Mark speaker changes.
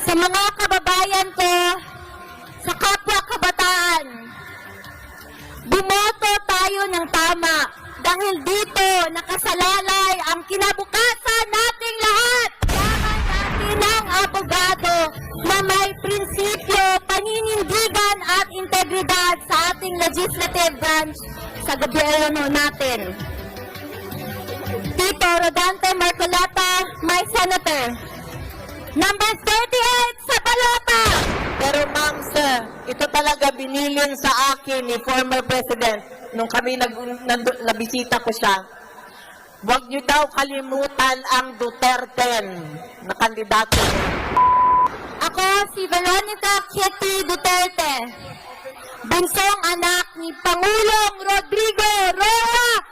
Speaker 1: Sa mga kababayan ko, sa kapwa kabataan, bumoto tayo ng tama dahil dito nakasalalay ang kinabukasan nating lahat. Kailangan natin ng abogado na may prinsipyo, paninindigan at integridad sa ating legislative branch sa gobyerno natin. Tito Rodante Marcoleta, my senator. Number 38 sa balota.
Speaker 2: Pero ma'am sir, ito talaga binilin sa akin ni former president nung kami nabisita ko siya. Huwag niyo daw kalimutan ang Duterte na kandidato.
Speaker 1: Ako si Veronica Kitty Duterte, bunsong anak ni Pangulong Rodrigo Roa